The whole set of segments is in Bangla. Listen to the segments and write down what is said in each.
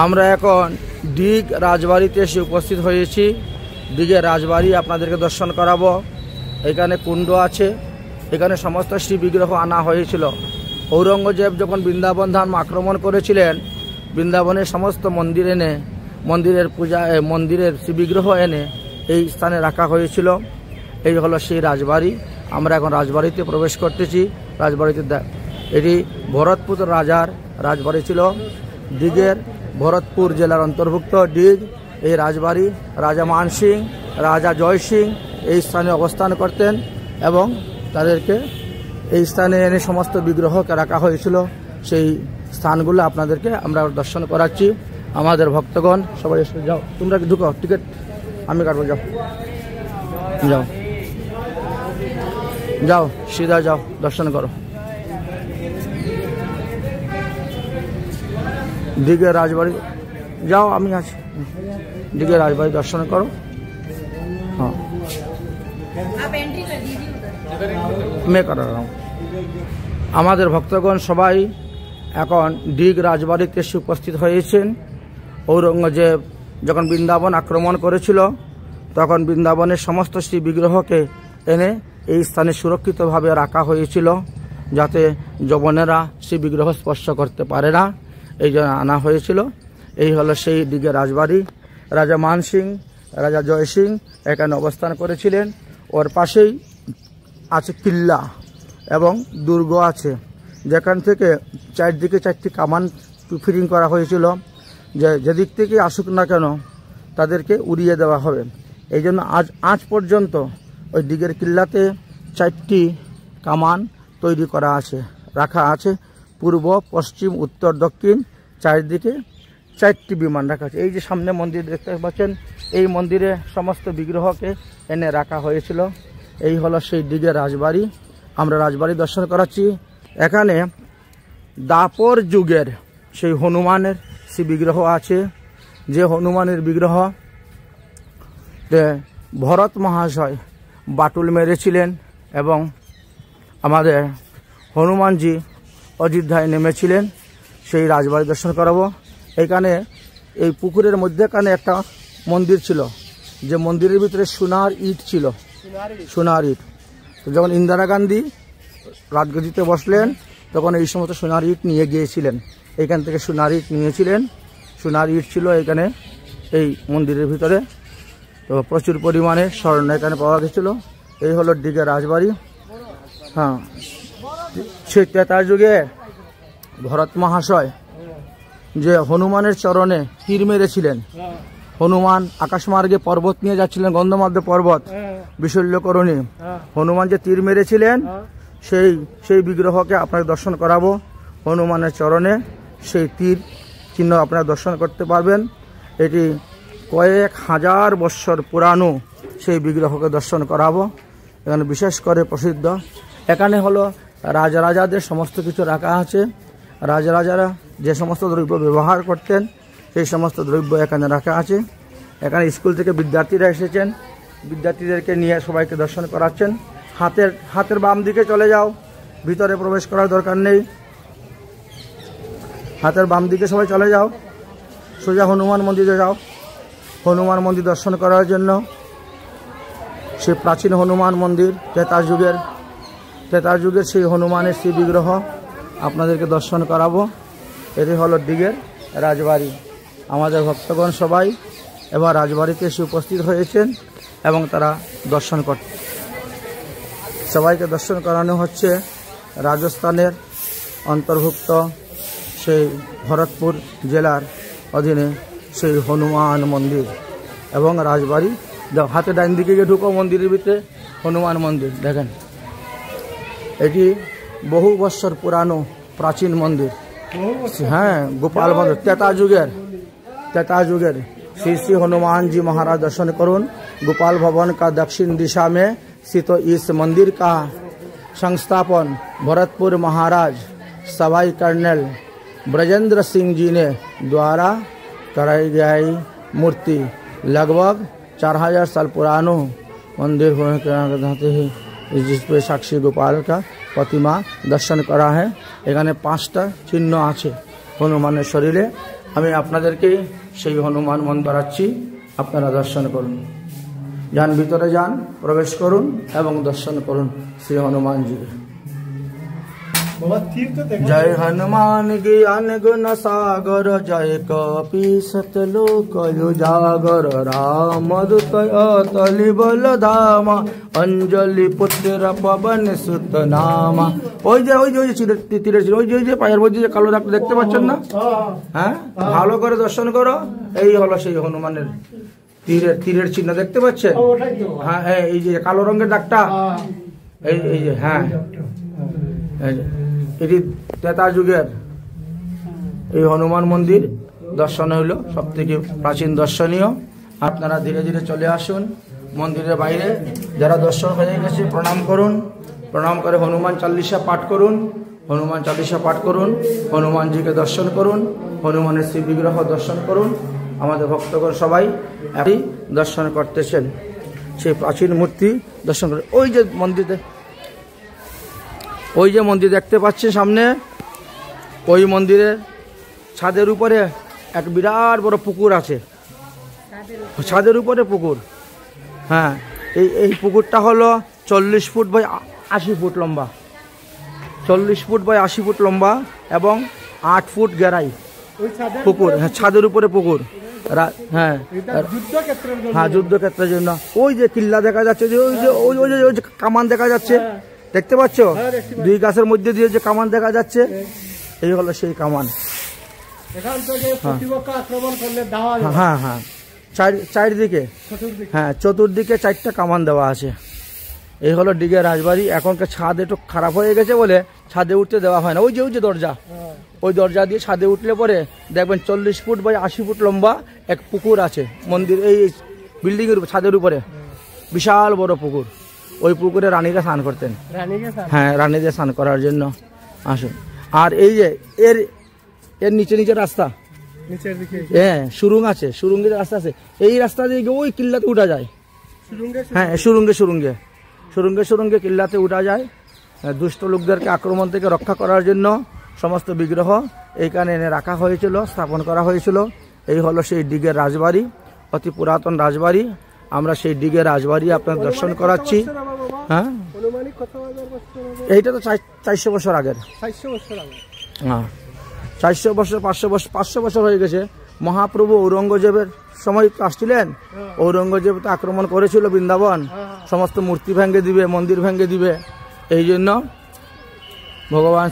আমরা এখন দিঘ রাজবাড়িতে এসে উপস্থিত হয়েছি। দিঘের রাজবাড়ি আপনাদেরকে দর্শন করাবো। এখানে কুণ্ড আছে, এখানে সমস্ত শ্রী বিগ্রহ আনা হয়েছিল। ঔরঙ্গজেব যখন বৃন্দাবন ধাম আক্রমণ করেছিলেন, বৃন্দাবনের সমস্ত মন্দির এনে মন্দিরের শ্রী বিগ্রহ এনে এই স্থানে রাখা হয়েছিল। এই হলো সেই রাজবাড়ি। আমরা এখন রাজবাড়িতে প্রবেশ করতেছি। রাজবাড়িতে এটি ভরতপুর রাজার রাজবাড়ি ছিল। দিঘের ভরতপুর জেলার অন্তর্ভুক্ত দিঘ। এই রাজবাড়ি রাজা মান সিং, রাজা জয় সিং এই স্থানে অবস্থান করতেন এবং তাদেরকে এই স্থানে এনে সমস্ত বিগ্রহকে রাখা হয়েছিল। সেই স্থানগুলো আপনাদেরকে আমরা দর্শন করাচ্ছি। আমাদের ভক্তগণ সবাই এসে যাও, তোমরা ঢুকো, টিকিট আমি কাটবো, যাও যাও যাও, সিধা যাও, দর্শন করো। দিঘের রাজবাড়ি যাও, আমি আছি। দিঘের রাজবাড়ি দর্শন করো। হ্যাঁ, मैं कर रहा हूँ। আমাদের ভক্তগণ সবাই এখন দিঘ রাজবাড়িতে এসে উপস্থিত হয়েছেন। ঔরঙ্গজেব যখন বৃন্দাবন আক্রমণ করেছিল, তখন বৃন্দাবনের সমস্ত শ্রী বিগ্রহকে এনে এই স্থানে সুরক্ষিতভাবে রাখা হয়েছিল, যাতে যবনেরা শ্রী বিগ্রহ স্পর্শ করতে পারে না, এই জন্য আনা হয়েছিল। এই হলো সেই দিঘের রাজবাড়ি। রাজা মান সিং, রাজা জয় সিং এখানে অবস্থান করেছিলেন। ওর পাশেই আছে কিল্লা এবং দুর্গ আছে, যেখান থেকে চারদিকে 4টি কামান ফিরিং করা হয়েছিল, যে যেদিক থেকে আসুক না কেন তাদেরকে উড়িয়ে দেওয়া হবে। এই জন্য আজ পর্যন্ত ওই দিঘের কিল্লাতে 4টি কামান তৈরি করা আছে, রাখা আছে। পূর্ব, পশ্চিম, উত্তর, দক্ষিণ চারদিকে 4টি বিমান রাখা আছে। এই যে সামনে মন্দির দেখতে পাচ্ছেন, এই মন্দিরে সমস্ত বিগ্রহকে এনে রাখা হয়েছিল। এই হলো সেই দিঘের রাজবাড়ি। আমরা রাজবাড়ি দর্শন করাচ্ছি। এখানে দাপর যুগের সেই হনুমানের শ্রী বিগ্রহ আছে, যে হনুমানের বিগ্রহ ভরত মহাশয় বাটুল মেরেছিলেন এবং আমাদের হনুমানজি অযোধ্যায় নেমেছিলেন। সেই রাজবাড়ি দর্শন করাবো। এখানে এই পুকুরের মধ্যেখানে একটা মন্দির ছিল, যে মন্দিরের ভিতরে সোনার ইট ছিল, সোনার ইট। যখন ইন্দিরা গান্ধী রাজগদিতে বসলেন, তখন এই সমস্ত সোনার ইট নিয়ে গিয়েছিলেন। এইখান থেকে সোনার ইট নিয়েছিলেন। সোনার ইট ছিল এখানে এই মন্দিরের ভিতরে। তো প্রচুর পরিমাণে স্বর্ণ এখানে পাওয়া গেছিল। এই হলো দিঘের রাজবাড়ি। হ্যাঁ, সেই 13 যুগে ভরত মহাশয় যে হনুমানের চরণে তীর মেরেছিলেন, হনুমান আকাশমার্গে পর্বত নিয়ে যাচ্ছিলেন, গন্ধমার্গ পর্বত বিশল্যকরণী, হনুমান যে তীর মেরেছিলেন, সেই বিগ্রহকে আপনাকে দর্শন করাবো। হনুমানের চরণে সেই তীর চিহ্ন আপনারা দর্শন করতে পারবেন। এটি কয়েক হাজার বৎসর পুরানো সেই বিগ্রহকে দর্শন করাবো। এখানে বিশেষ করে প্রসিদ্ধ, এখানে হলো রাজাদের সমস্ত কিছু রাখা আছে। রাজারা যে সমস্ত দ্রব্য ব্যবহার করতেন, সেই সমস্ত দ্রব্য এখানে রাখা আছে। এখানে স্কুল থেকে বিদ্যার্থীরা এসেছেন, বিদ্যার্থীদেরকে নিয়ে সবাইকে দর্শন করাচ্ছেন। হাতের বাম দিকে চলে যাও, ভিতরে প্রবেশ করার দরকার নেই। হাতের বাম দিকে সবাই চলে যাও, সোজা হনুমান মন্দিরে যাও। হনুমান মন্দির দর্শন করার জন্য সেই প্রাচীন হনুমান মন্দির, 13 যুগের সেই হনুমানের সেই বিগ্রহ আপনাদেরকে দর্শন করাবো। এটি হলো দিঘের রাজবাড়ি। আমাদের ভক্তগণ সবাই এবার রাজবাড়িতে এসে উপস্থিত হয়েছেন এবং তারা দর্শন করতে, সবাইকে দর্শন করানো হচ্ছে রাজস্থানের অন্তর্ভুক্ত সেই ভরতপুর জেলার অধীনে সেই হনুমান মন্দির এবং রাজবাড়ি। হাতে ডাইন দিকে গিয়ে ঢুকো, মন্দিরের ভিতরে হনুমান মন্দির দেখেন। এটি বহু বৎসর পুরানো প্রাচীন মন্দির। হ্যাঁ, গোপাল মন্দির 13 যুগের श्री श्री हनुमान जी महाराज दर्शन करुन। गोपाल भवन का दक्षिण दिशा में स्थित इस मंदिर का संस्थापन भरतपुर महाराज सवाई कर्नल ब्रजेंद्र सिंह जी ने द्वारा कराई गई मूर्ति लगभग 4000 साल पुरानो मंदिर होने के नाते ही जिसपे साक्षी गोपाल का प्रतिमा दर्शन करा है। एखाने 5टा चिन्ह आछे हनुमानेर शरीरे। আমি আপনাদেরকে সেই হনুমান মন্দির বাড়াচ্ছি, আপনারা দর্শন করুন। যান, ভিতরে যান, প্রবেশ করুন এবং দর্শন করুন শ্রী হনুমানজিকে। जय हनुमान ज्ञान गुण सागर, जय कपि सतलोक उजागर, राम दूत अतुलित बल धामा, अंजलि पुत्र पवन सुत नामा। ওই যে তীরের ওই যে পায়ের মধ্যে যে কালো দাগটা দেখতে পাচ্ছেন না? হ্যাঁ, ভালো করে দর্শন করো। এই হলো সেই হনুমানের তীরের চিহ্ন দেখতে পাচ্ছেন? হ্যাঁ, এই যে কালো রঙের দাগটা, এই যে, হ্যাঁ, এটি ত্রেতা যুগের এই হনুমান মন্দির দর্শন হইল সব থেকে প্রাচীন দর্শনীয়। আপনারা ধীরে ধীরে চলে আসুন মন্দিরের বাইরে। যারা দর্শন হয়ে গেছে প্রণাম করুন, প্রণাম করে হনুমান চালিসা পাঠ করুন, হনুমান চালিসা পাঠ করুন, হনুমানজিকে দর্শন করুন, হনুমানের শ্রী বিগ্রহ দর্শন করুন। আমাদের ভক্তগণ সবাই একই দর্শন করতেছেন সেই প্রাচীন মূর্তি দর্শন করে। ওই যে মন্দিরে, ওই যে মন্দির দেখতে পাচ্ছেন সামনে, ওই মন্দিরের ছাদের উপরে এক বিরাট বড় পুকুর আছে, ছাদের উপরে পুকুর। হ্যাঁ, এই পুকুরটা হলো 40 ফুট বাই 80 ফুট লম্বা, 40 ফুট বাই 80 ফুট লম্বা এবং 8 ফুট গেরাই পুকুর। হ্যাঁ, ছাদের উপরে পুকুর। হ্যাঁ, হ্যাঁ, যুদ্ধক্ষেত্রের জন্য। ওই যে কিল্লা দেখা যাচ্ছে, যে ওই যে কামান দেখা যাচ্ছে, দেখতে পাচ্ছ? দুই গাছের মধ্যে দিয়ে যে কামান দেখা যাচ্ছে, এই হলো সেই কামান। হ্যাঁ, হ্যাঁ, চারিদিকে, হ্যাঁ, চতুর্দিকে 4টা কামান দেওয়া আছে। এই হলো দিঘের রাজবাড়ি। এখনকার ছাদ একটু খারাপ হয়ে গেছে বলে ছাদে উঠতে দেওয়া হয় না। ওই যে দরজা, ওই দরজা দিয়ে ছাদে উঠলে পরে দেখবেন 40 ফুট বাই 80 ফুট লম্বা এক পুকুর আছে মন্দির, এই বিল্ডিং এর ছাদের উপরে বিশাল বড় পুকুর। ওই পুকুরে রানীরা স্নান করতেন। হ্যাঁ, রানীদের স্নান করার জন্য আসুন। আর এই যে এর নিচে রাস্তা, হ্যাঁ, সুরুং আছে, সুরুঙ্গের রাস্তা আছে। এই রাস্তা দিয়ে ওই কিল্লাতে উঠা যায়। হ্যাঁ, সুরুঙ্গে কিল্লাতে উঠা যায়। দুষ্ট লোকদেরকে আক্রমণ থেকে রক্ষা করার জন্য সমস্ত বিগ্রহ এইখানে এনে রাখা হয়েছিল, স্থাপন করা হয়েছিল। এই হলো সেই দিঘের রাজবাড়ি, অতি পুরাতন রাজবাড়ি। আমরা সেই দিঘের রাজবাড়ি আপনার দর্শন করাচ্ছি। হ্যাঁ, এইটা তো 400 বছর আগের। হ্যাঁ, 400 বছর, 500 বছর হয়ে গেছে। মহাপ্রভু ঔরঙ্গজেবের সময় আসছিলেন। ঔরঙ্গজেব তো আক্রমণ করেছিল বৃন্দাবন, সমস্ত মূর্তি ভেঙে দিবে, মন্দির ভেঙে দিবে। এই জন্য ভগবান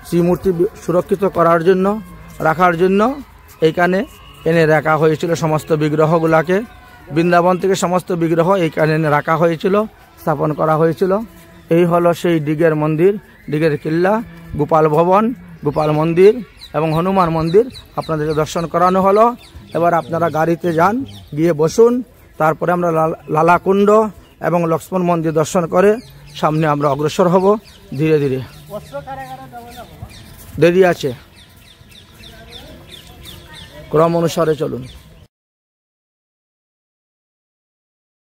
শ্রীমূর্তি সুরক্ষিত করার জন্য, রাখার জন্য এইখানে এনে রাখা হয়েছিল সমস্ত বিগ্রহগুলাকে। বৃন্দাবন থেকে সমস্ত বিগ্রহ এইখানে এনে রাখা হয়েছিল, স্থাপন করা হয়েছিল। এই হলো সেই দিঘের মন্দির, দিঘের কিল্লা, গোপাল ভবন, গোপাল মন্দির এবং হনুমান মন্দির আপনাদেরকে দর্শন করানো হলো। এবার আপনারা গাড়িতে যান, গিয়ে বসুন। তারপরে আমরা লালাকুণ্ড এবং লক্ষ্মণ মন্দির দর্শন করে সামনে আমরা অগ্রসর হব ধীরে ধীরে। দেরি আছে, ক্রম অনুসারে চলুন।